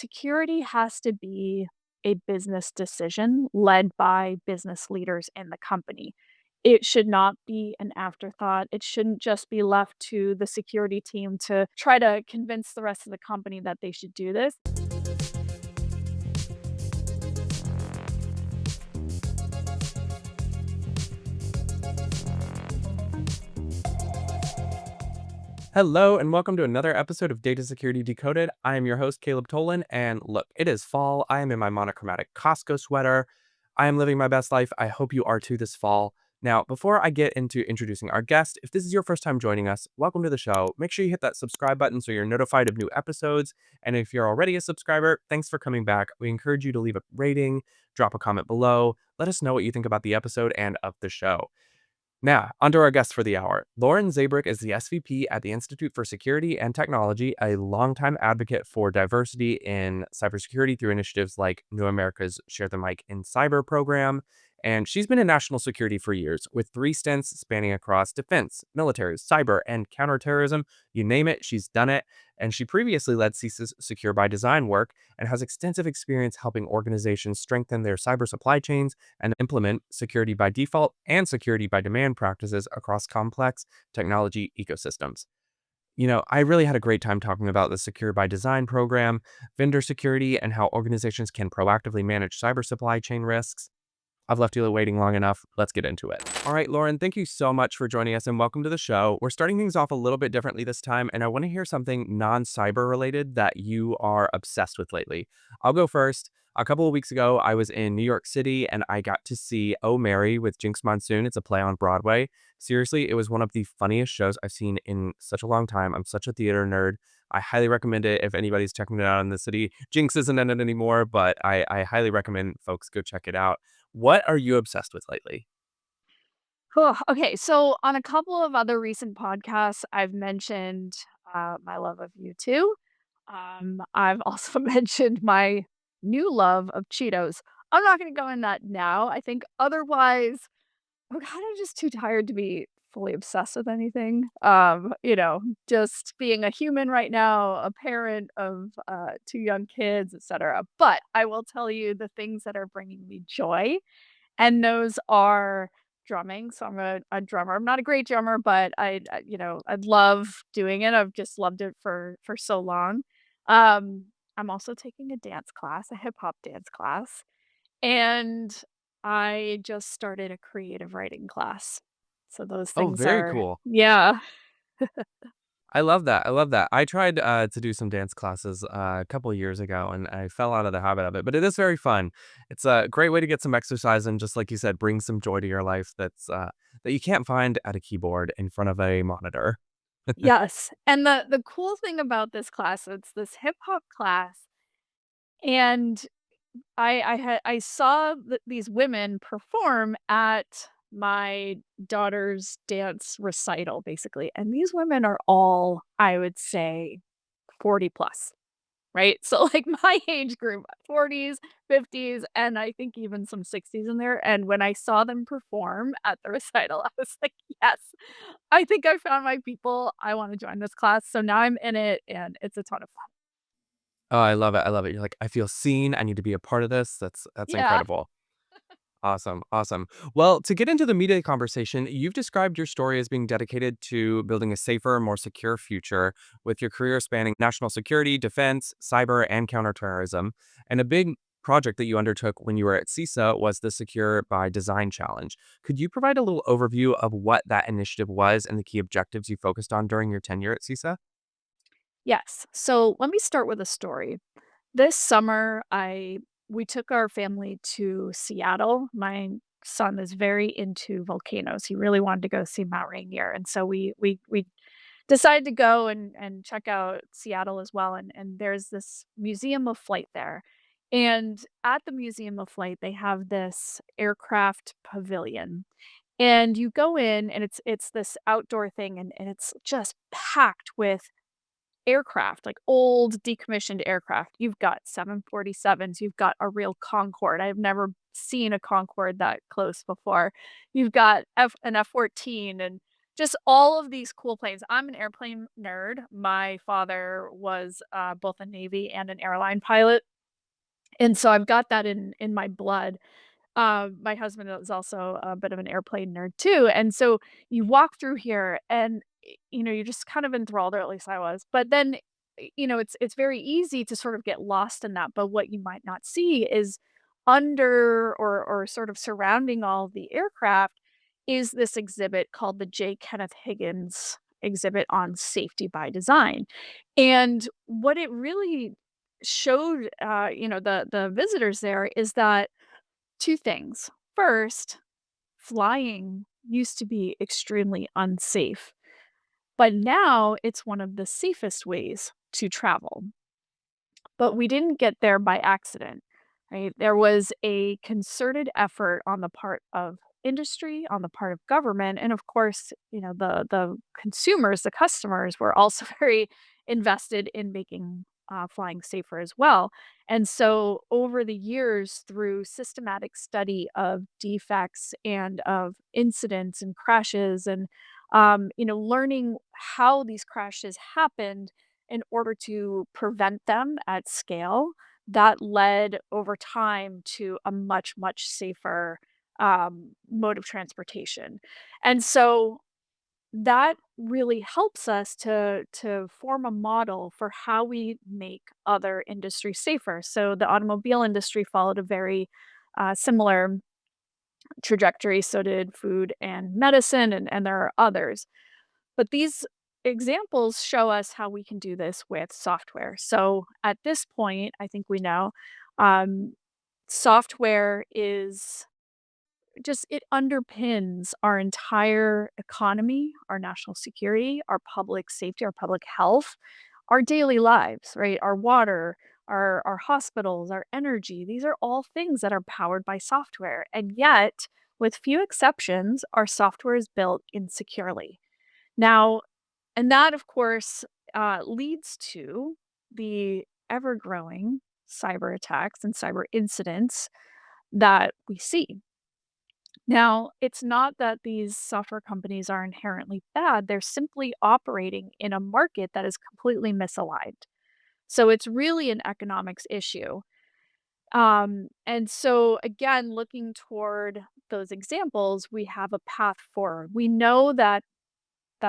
security has to be a business decision led by business leaders in the company. It should not be an afterthought. It shouldn't just be left to the security team to try to convince the rest of the company that they should do this. Hello, and welcome to another episode of Data Security Decoded. I am your host, Caleb Tolin, and look, it is fall. I am in my monochromatic Costco sweater. I am living my best life. I hope you are too this fall. Now, before I get into introducing our guest, if this is your first time joining us, welcome to the show. Make sure you hit that subscribe button so you're notified of new episodes. And if you're already a subscriber, thanks for coming back. We encourage you to leave a rating, drop a comment below. Let us know what you think about the episode and of the show. Now, onto our guest for the hour. Lauren Zabierek is the SVP at the Institute for Security and Technology, a longtime advocate for diversity in cybersecurity through initiatives like New America's ShareTheMicInCyber program. And she's been in national security for years, with 3 stints spanning across defense, military, cyber, and counterterrorism. You name it, she's done it. And she previously led CISA's Secure by Design work and has extensive experience helping organizations strengthen their cyber supply chains and implement security by default and security by demand practices across complex technology ecosystems. I really had a great time talking about the Secure by Design program, vendor security, and how organizations can proactively manage cyber supply chain risks. I've left you waiting long enough. Let's get into it. All right, Lauren, thank you so much for joining us and welcome to the show. We're starting things off a little bit differently this time, and I want to hear something non-cyber related that you are obsessed with lately. I'll go first. A couple of weeks ago, I was in New York City and I got to see Oh Mary with Jinx Monsoon. It's a play on Broadway. Seriously, it was one of the funniest shows I've seen in such a long time. I'm such a theater nerd. I highly recommend it if anybody's checking it out in the city. Jinx isn't in it anymore, but I highly recommend folks go check it out. What are you obsessed with lately? Cool. Okay, so on a couple of other recent podcasts, I've mentioned my love of U2. I've also mentioned my new love of Cheetos. I'm not going to go in that now. I think otherwise, I'm kind of just too tired to be fully obsessed with anything. Just being a human right now, a parent of 2 young kids, etc. But I will tell you the things that are bringing me joy, and those are drumming. So I'm a drummer. I'm not a great drummer, but I love doing it. I've just loved it for so long. I'm also taking a dance class, a hip hop dance class, and I just started a creative writing class. So those Oh, things very are, cool. yeah. I love that. I love that. I tried to do some dance classes a couple of years ago and I fell out of the habit of it, but it is very fun. It's a great way to get some exercise and just like you said, bring some joy to your life that you can't find at a keyboard in front of a monitor. Yes. And the cool thing about this class, it's this hip hop class, and I saw these women perform at my daughter's dance recital, basically, and these women are all, I would say, 40 plus, right? So, like, my age group, 40s, 50s, and I think even some 60s in there, and when I saw them perform at the recital, I was like, "Yes, I think I found my people. I wanna join this class." So now I'm in it, and it's a ton of fun. Oh, I love it. I love it. You're like, I feel seen. I need to be a part of this. That's Yeah. incredible. Awesome. Awesome. Well, to get into the media conversation, you've described your story as being dedicated to building a safer, more secure future with your career spanning national security, defense, cyber, and counterterrorism. And a big project that you undertook when you were at CISA was the Secure by Design Challenge. Could you provide a little overview of what that initiative was and the key objectives you focused on during your tenure at CISA? Yes. So let me start with a story. This summer, I we took our family to Seattle. My son is very into volcanoes. He really wanted to go see Mount Rainier, and so we decided to go and check out Seattle as well. And there's this Museum of Flight there, and at the Museum of Flight, they have this aircraft pavilion. And you go in, and it's this outdoor thing, and it's just packed with aircraft, like old decommissioned aircraft. You've got 747s, you've got a real Concorde. I've never seen a Concorde that close before. You've got an F-14 and just all of these cool planes. I'm an airplane nerd. My father was, both a Navy and an airline pilot, and so I've got that in my blood. My husband is also a bit of an airplane nerd too, and so you walk through here and, you're just kind of enthralled, or at least I was. But then, it's very easy to sort of get lost in that, but what you might not see is under or sort of surrounding all of the aircraft is this exhibit called the J. Kenneth Higgins exhibit on safety by design. And what it really showed, the visitors there is that 2 things. First, flying used to be extremely unsafe, but now it's one of the safest ways to travel. But we didn't get there by accident, right? There was a concerted effort on the part of industry, on the part of government, and of course, the consumers, the customers were also very invested in making flying safer as well. And so, over the years, through systematic study of defects and of incidents and crashes, and learning how these crashes happened in order to prevent them at scale, that led over time to a much, much safer, mode of transportation. And so that really helps us to form a model for how we make other industries safer. So the automobile industry followed a very, similar trajectory, so did food and medicine, and there are others. But these examples show us how we can do this with software. So at this point, I think we know, um, software is just, it underpins our entire economy, our national security, our public safety, our public health, our daily lives, right? Our water, our hospitals, our energy. These are all things that are powered by software. And yet, with few exceptions, our software is built insecurely. Now, and that, of course, leads to the ever growing cyber attacks and cyber incidents that we see. Now, it's not that these software companies are inherently bad, they're simply operating in a market that is completely misaligned. So it's really an economics issue. And so, again, looking toward those examples, we have a path forward. We know that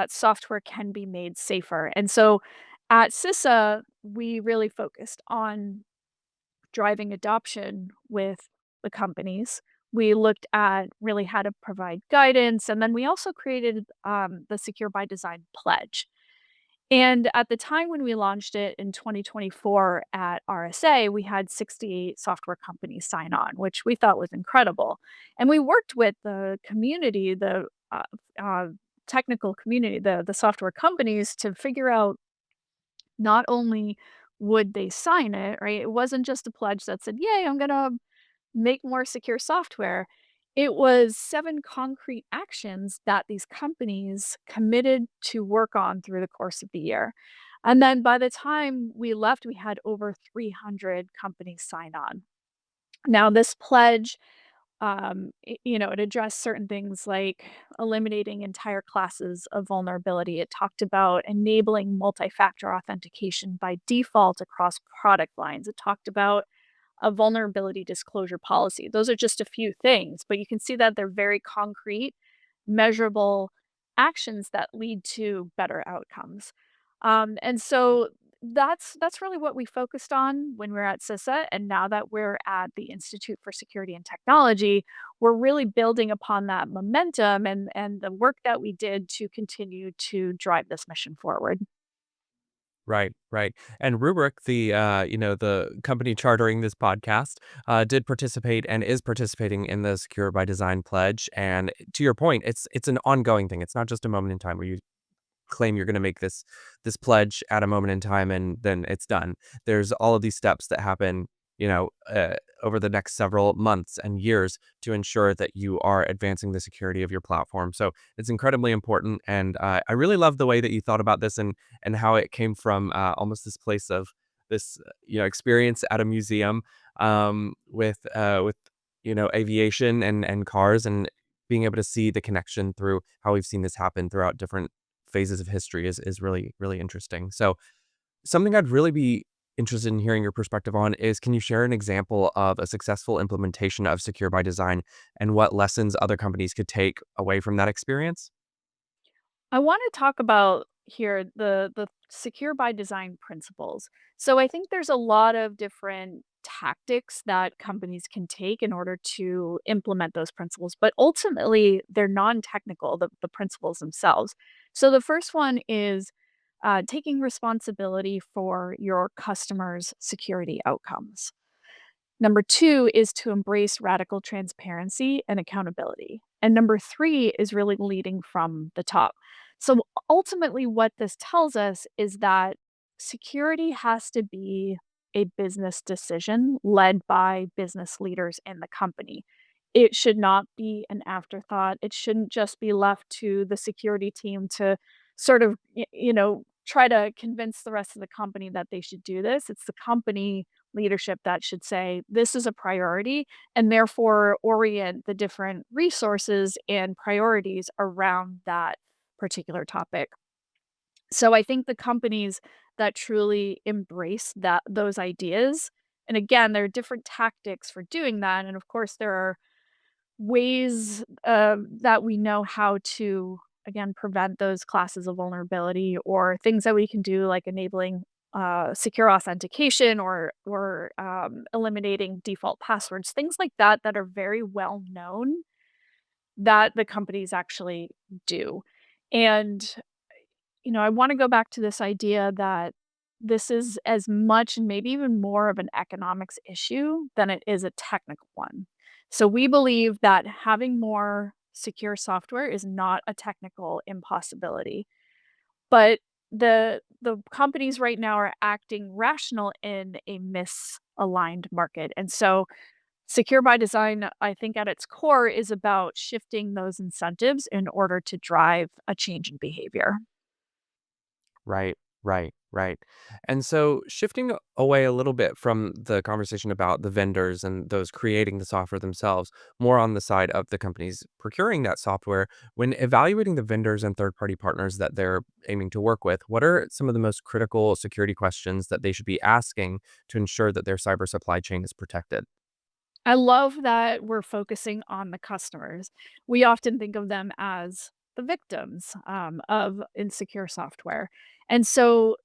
software can be made safer. And so at CISA, we really focused on driving adoption with the companies. We looked at really how to provide guidance, and then we also created the Secure by Design pledge. And at the time when we launched it in 2024 at RSA, we had 68 software companies sign on, which we thought was incredible. And we worked with the community, the uh, technical community, the software companies, to figure out not only would they sign it, right? It wasn't just a pledge that said, "Yay, I'm gonna make more secure software." It was 7 concrete actions that these companies committed to work on through the course of the year. And then by the time we left, we had over 300 companies sign on. Now, this pledge, it addressed certain things like eliminating entire classes of vulnerability. It talked about enabling multi-factor authentication by default across product lines. It talked about a vulnerability disclosure policy. Those are just a few things, but you can see that they're very concrete, measurable actions that lead to better outcomes. And so that's really what we focused on when we are at CISA. And now that we're at the Institute for Security and Technology, we're really building upon that momentum and the work that we did to continue to drive this mission forward. Right, right. And Rubrik, the company chartering this podcast, did participate and is participating in the Secure by Design pledge. And to your point, it's an ongoing thing. It's not just a moment in time where you claim you're going to make this pledge at a moment in time and then it's done. There's all of these steps that happen, you know, over the next several months and years to ensure that you are advancing the security of your platform. So it's incredibly important, and I really love the way that you thought about this and how it came from almost this place of this experience at a museum with aviation and cars, and being able to see the connection through how we've seen this happen throughout different phases of history is really, really interesting. So something I'd really be interested in hearing your perspective on is, can you share an example of a successful implementation of Secure by Design and what lessons other companies could take away from that experience? I want to talk about here the secure by design principles. So I think there's a lot of different tactics that companies can take in order to implement those principles, but ultimately they're non-technical, the principles themselves. So the first one is taking responsibility for your customers' security outcomes. Number 2 is to embrace radical transparency and accountability. And number 3 is really leading from the top. So ultimately, what this tells us is that security has to be a business decision led by business leaders in the company. It should not be an afterthought. It shouldn't just be left to the security team to sort of, try to convince the rest of the company that they should do this. It's the company leadership that should say, this is a priority, and therefore orient the different resources and priorities around that particular topic. So I think the companies that truly embrace those ideas, and again, there are different tactics for doing that. And of course, there are ways that we know how to, again, prevent those classes of vulnerability or things that we can do, like enabling secure authentication or eliminating default passwords, things like that that are very well known that the companies actually do. And I want to go back to this idea that this is as much and maybe even more of an economics issue than it is a technical one. So we believe that having more secure software is not a technical impossibility, but the companies right now are acting rational in a misaligned market. And so secure by design, I think at its core is about shifting those incentives in order to drive a change in behavior. Right, right. And so shifting away a little bit from the conversation about the vendors and those creating the software themselves, more on the side of the companies procuring that software, when evaluating the vendors and third-party partners that they're aiming to work with, what are some of the most critical security questions that they should be asking to ensure that their cyber supply chain is protected? I love that we're focusing on the customers. We often think of them as the victims of insecure software. And so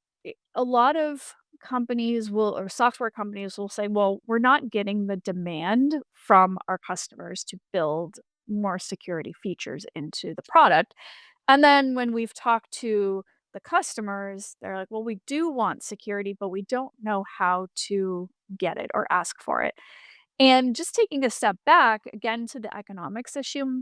a lot of companies will, or software companies will say, well, we're not getting the demand from our customers to build more security features into the product. And then when we've talked to the customers, they're like, well, we do want security, but we don't know how to get it or ask for it. And just taking a step back again to the economics issue,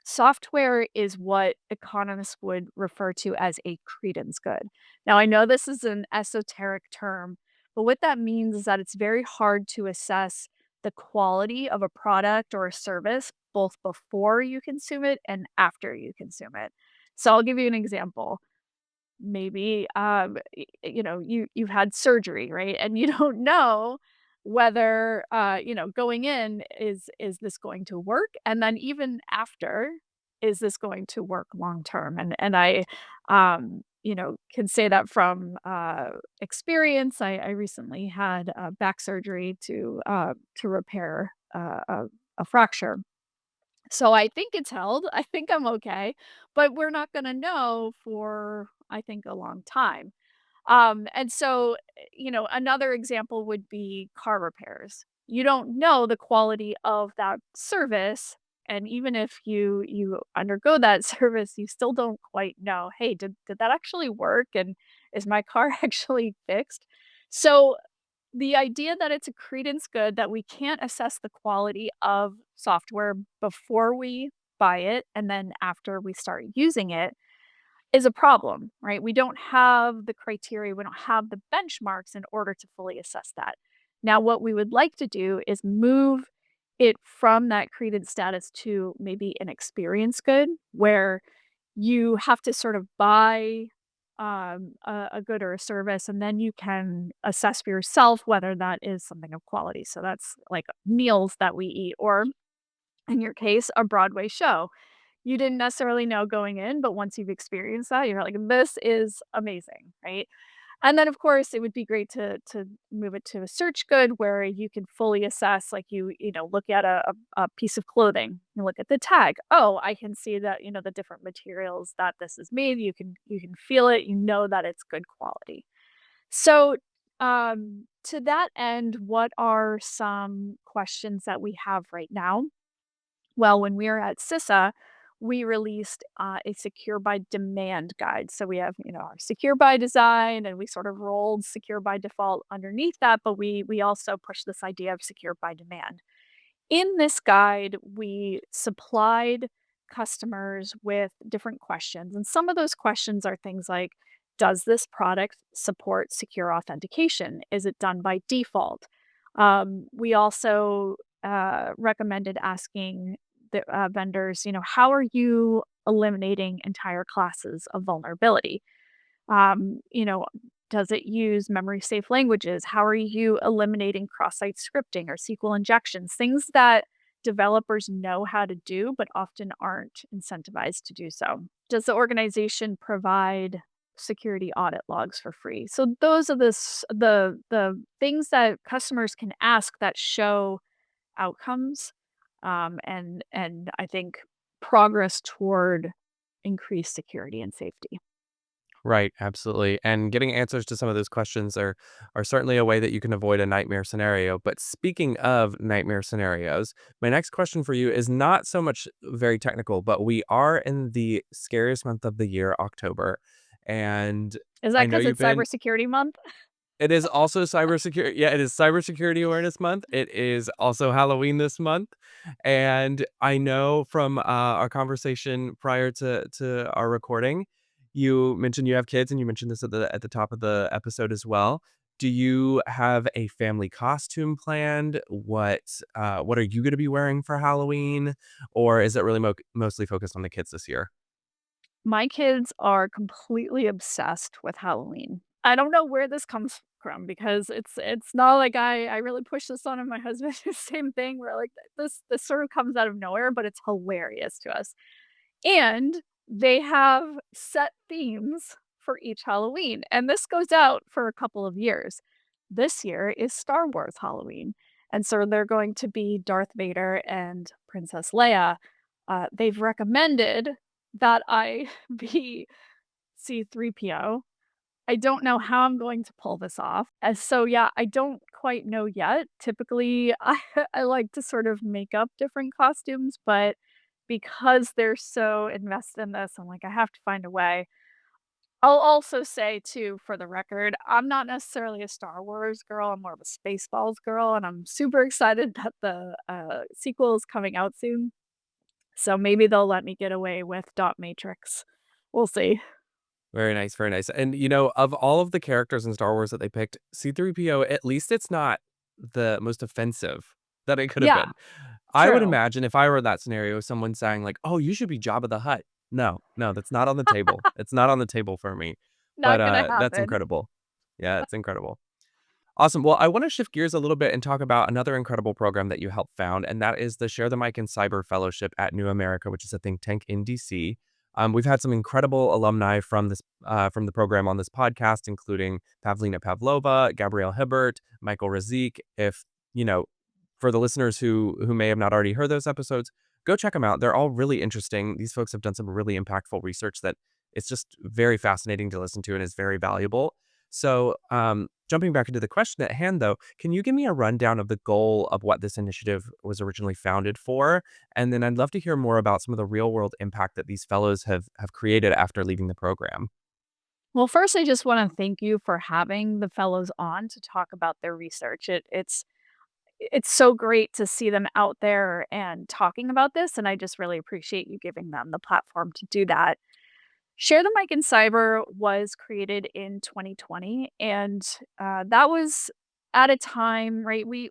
software is what economists would refer to as a credence good. Now, I know this is an esoteric term, but what that means is that it's very hard to assess the quality of a product or a service both before you consume it and after you consume it. So I'll give you an example. Maybe, you've had surgery, right? And you don't know whether, going in, is this going to work? And then even after, is this going to work long term? And I, can say that from, experience. I recently had, back surgery to repair, a fracture. So I think it's held. I think I'm okay, but we're not gonna know for, I think, a long time. And so, another example would be car repairs. You don't know the quality of that service, and even if you undergo that service, you still don't quite know, "Hey, did that actually work, and is my car actually fixed?" So the idea that it's a credence good, that we can't assess the quality of software before we buy it and then after we start using it is a problem, right? We don't have the criteria, we don't have the benchmarks in order to fully assess that. Now, what we would like to do is move it from that credence status to maybe an experience good, where you have to sort of buy a good or a service, and then you can assess for yourself whether that is something of quality. So that's like meals that we eat, or in your case, a Broadway show. You didn't necessarily know going in, but once you've experienced that, you're like, "This is amazing," right? And then, of course, it would be great to move it to a search good where you can fully assess, like, look at a piece of clothing, you look at the tag. "Oh, I can see that, the different materials that this is made." You can feel it, you know that it's good quality. So, to that end, what are some questions that we have right now? Well, when we were at CISA, we released a secure by demand guide. So we have, our secure by design, and we sort of rolled secure by default underneath that, but we also pushed this idea of secure by demand. In this guide, we supplied customers with different questions, and some of those questions are things like, does this product support secure authentication? Is it done by default? We also recommended asking the vendors, how are you eliminating entire classes of vulnerability? Um, you know, does it use memory safe languages? How are you eliminating cross-site scripting or SQL injections? Things that developers know how to do, but often aren't incentivized to do so. Does the organization provide security audit logs for free? So those are the things that customers can ask that show outcomes, and I think progress toward increased security and safety. Right, absolutely. And getting answers to some of those questions are certainly a way that you can avoid a nightmare scenario. But speaking of nightmare scenarios, my next question for you is not so much very technical, but we are in the scariest month of the year, October. And Is that I know because you've it's been Cybersecurity Month? it is also cybersecurity. Yeah, it is Cybersecurity Awareness Month. It is also Halloween this month, and I know from our conversation prior to our recording, you mentioned you have kids, and you mentioned this at the top of the episode as well. Do you have a family costume planned? What are you going to be wearing for Halloween, or is it really mostly focused on the kids this year? My kids are completely obsessed with Halloween. I don't know where this comes from because it's not like I really push this on, and my husband the same thing. We're like, this sort of comes out of nowhere, but it's hilarious to us. And they have set themes for each Halloween, and this goes out for a couple of years. This year is Star Wars Halloween, and so they're going to be Darth Vader and Princess Leia. They've recommended that I be C-3PO. I don't know how I'm going to pull this off. And so, yeah, I don't quite know yet. Typically, I like to sort of make up different costumes, but because they're so invested in this, I'm like, I have to find a way. I'll also say too, for the record, I'm not necessarily a Star Wars girl. I'm more of a Spaceballs girl, and I'm super excited that the sequel is coming out soon. So maybe they'll let me get away with Dot Matrix. We'll see. Very nice, very nice. And, of all of the characters in Star Wars that they picked, C-3PO, at least it's not the most offensive that it could have Yeah, been. I would true. imagine if I were in that scenario, someone saying like, "Oh, you should be Jabba the Hutt." No, no, that's not on the table. It's not on the table for me. But, Not gonna that's happen. incredible. Yeah, it's incredible. Awesome. Well, I want to shift gears a little bit and talk about another incredible program that you helped found, and that is the Share the Mic in Cyber Fellowship at New America, which is a think tank in DC. We've had some incredible alumni from the program on this podcast, including Pavlina Pavlova, Gabrielle Hibbert, Michael Razik. If you know, for the listeners who may have not already heard those episodes, go check them out. They're all really interesting. These folks have done some really impactful research that it's just very fascinating to listen to and is very valuable. So, jumping back into the question at hand, though, can you give me a rundown of the goal of what this initiative was originally founded for? And then I'd love to hear more about some of the real world impact that these fellows have created after leaving the program. Well, first, I just wanna thank you for having the fellows on to talk about their research. It's so great to see them out there and talking about this, and I just really appreciate you giving them the platform to do that. Share the Mic in Cyber was created in 2020, and that was at a time, right? We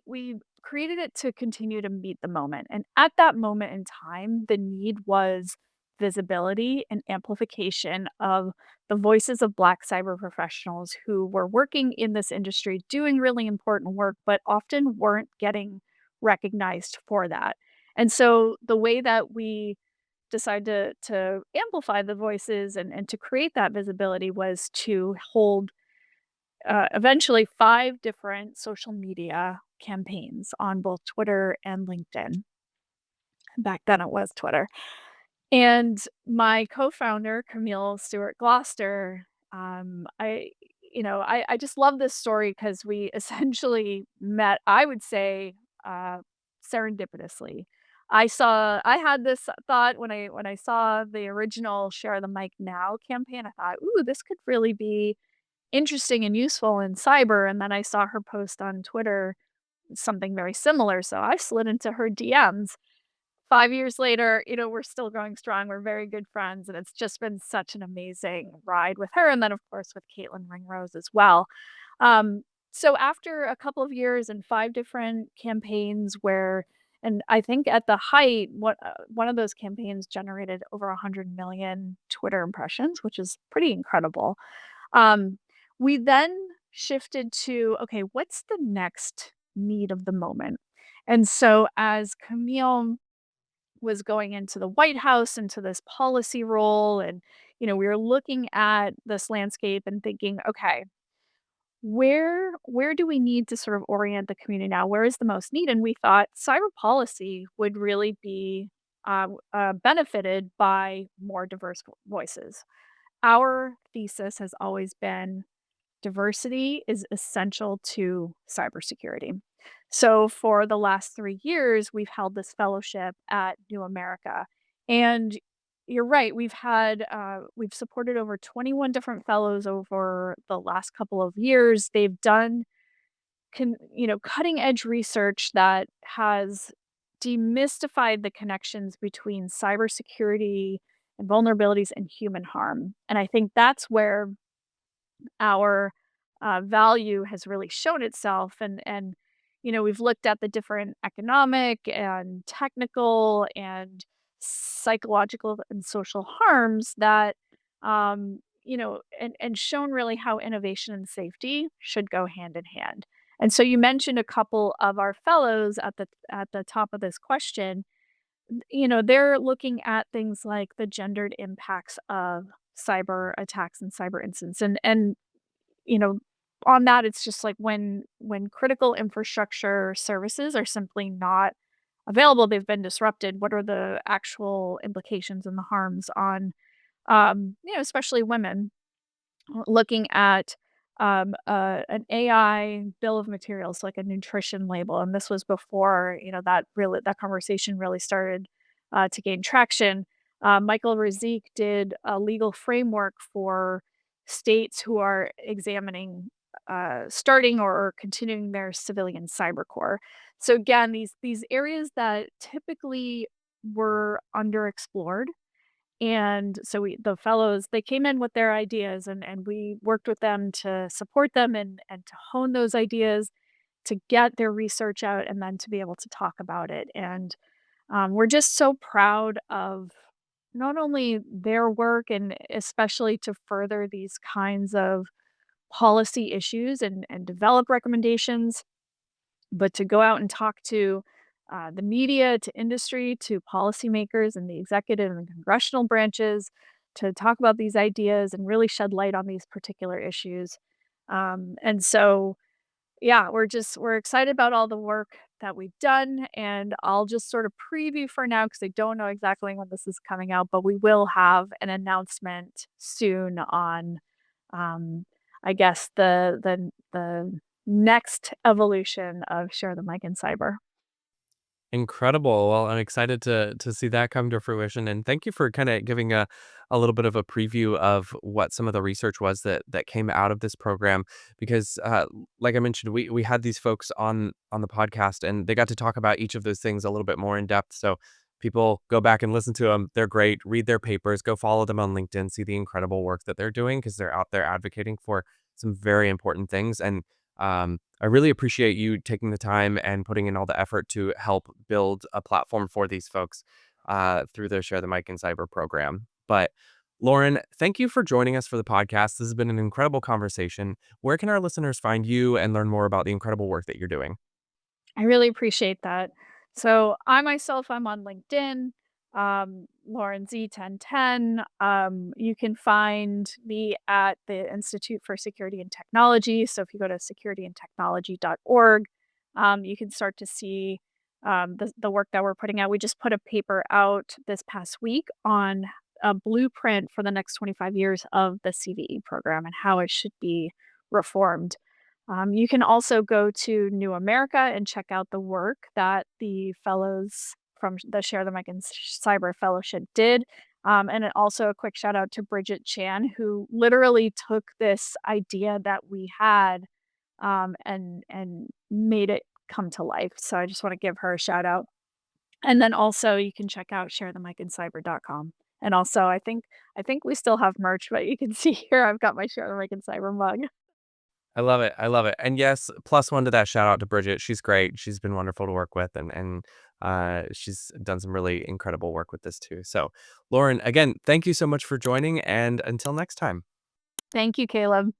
created it to continue to meet the moment, and at that moment in time, the need was visibility and amplification of the voices of Black cyber professionals who were working in this industry, doing really important work, but often weren't getting recognized for that. And so the way that we decide to amplify the voices and to create that visibility was to hold eventually 5 different social media campaigns on both Twitter and LinkedIn. Back then it was Twitter. And my co-founder, Camille Stewart Gloucester, I just love this story because we essentially met, I would say, uh, serendipitously. I had this thought when I saw the original Share the Mic Now campaign. I thought, "Ooh, this could really be interesting and useful in cyber." And then I saw her post on Twitter something very similar, so I slid into her DMs. 5 years later, we're still going strong, we're very good friends, and it's just been such an amazing ride with her, and then, of course, with Caitlin Ringrose as well. So after a couple of years and 5 different campaigns and I think at the height, one of those campaigns generated over 100 million Twitter impressions, which is pretty incredible. Um, we then shifted to, okay, what's the next need of the moment? And so as Camille was going into the White House, into this policy role, and, we were looking at this landscape and thinking, "Okay, where do we need to sort of orient the community now? Where is the most need?" And we thought cyber policy would really be, benefited by more diverse voices. Our thesis has always been diversity is essential to cybersecurity. So for the last 3 years, we've held this fellowship at New America, and you're right, we've supported over 21 different fellows over the last couple of years. They've done cutting edge research that has demystified the connections between cybersecurity and vulnerabilities and human harm. And I think that's where our value has really shown itself. And we've looked at the different economic and technical and psychological and social harms that and shown really how innovation and safety should go hand in hand. And so you mentioned a couple of our fellows at the top of this question. They're looking at things like the gendered impacts of cyber attacks and cyber incidents, and you know, on that, it's just like when critical infrastructure services are simply not available, they've been disrupted, what are the actual implications and the harms on, especially women? Looking at, an AI bill of materials, like a nutrition label, and this was before, that conversation really started, to gain traction. Michael Razik did a legal framework for states who are examining, starting or continuing their civilian cyber core. So again, these areas that typically were underexplored, and so the fellows, they came in with their ideas, and we worked with them to support them and to hone those ideas, to get their research out, and then to be able to talk about it. And we're just so proud of not only their work, and especially to further these kinds of policy issues and develop recommendations, but to go out and talk to the media, to industry, to policymakers and the executive and congressional branches, to talk about these ideas and really shed light on these particular issues. And so, yeah, we're excited about all the work that we've done, and I'll just sort of preview for now because I don't know exactly when this is coming out, but we will have an announcement soon on, um, I guess the next evolution of Share the Mic in Cyber. Incredible. Well, I'm excited to see that come to fruition, and thank you for kinda giving a little bit of a preview of what some of the research was that came out of this program because, like I mentioned, we had these folks on the podcast, and they got to talk about each of those things a little bit more in depth, so people go back and listen to them. They're great. Read their papers, go follow them on LinkedIn, see the incredible work that they're doing because 'cause they're out there advocating for some very important things, and I really appreciate you taking the time and putting in all the effort to help build a platform for these folks through the Share the Mic in Cyber program. But Lauren, thank you for joining us for the podcast. This has been an incredible conversation. Where can our listeners find you and learn more about the incredible work that you're doing? I really appreciate that. So I myself, I'm on LinkedIn, Lauren Z1010. You can find me at the Institute for Security and Technology. So if you go to securityandtechnology.org, you can start to see the work that we're putting out. We just put a paper out this past week on a blueprint for the next 25 years of the CVE program and how it should be reformed. You can also go to New America and check out the work that the fellows from the Share the Mic and Cyber Fellowship did. Also a quick shout out to Bridget Chan, who literally took this idea that we had and made it come to life. So I just want to give her a shout out. And then also you can check out sharethemicincyber.com. And also I think we still have merch, but you can see here I've got my Share the Mic and Cyber mug. I love it. I love it. And yes, plus one to that shout out to Bridget. She's great. She's been wonderful to work with and she's done some really incredible work with this too. So, Lauren, again, thank you so much for joining and until next time. Thank you, Caleb.